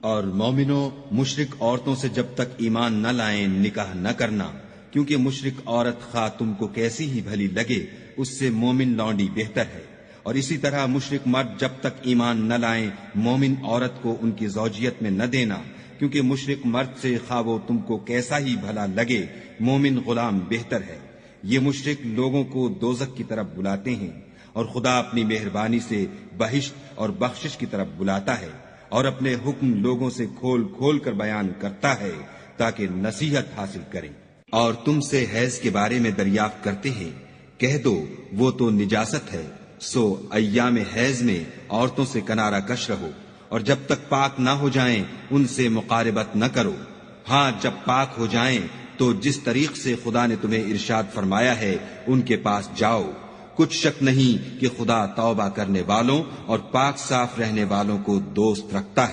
और मोमिनों, मुशरिक औरतों से जब तक ईमान न लाएं निकाह न करना, क्योंकि मुशरिक औरत खा तुमको कैसी ही भली लगे उससे मोमिन लौंडी बेहतर है। और इसी तरह मुशरिक मर्द जब तक ईमान न लाएं मोमिन औरत को उनकी ज़ौजियत में न देना, क्योंकि मुशरिक मर्द से खा वो तुमको कैसा ही भला लगे मोमिन गुलाम बेहतर है। ये मुशरिक लोगों को दोज़ख की तरफ बुलाते हैं और खुदा अपनी मेहरबानी से बहिश्त और बख्शिश की तरफ बुलाता है और अपने हुक्म लोगों से खोल खोल कर बयान करता है ताकि नसीहत हासिल करें। और तुमसे हैज के बारे में दरियाफ्त करते हैं, कह दो वो तो निजासत है, सो अय्याम हैज में औरतों से किनारा कश रहो और जब तक पाक ना हो जाएं उनसे मुकारबत न करो। हाँ, जब पाक हो जाएं तो जिस तरीक से खुदा ने तुम्हें इरशाद फरमाया है उनके पास जाओ। कुछ शक नहीं कि खुदा तौबा करने वालों और पाक साफ रहने वालों को दोस्त रखता है।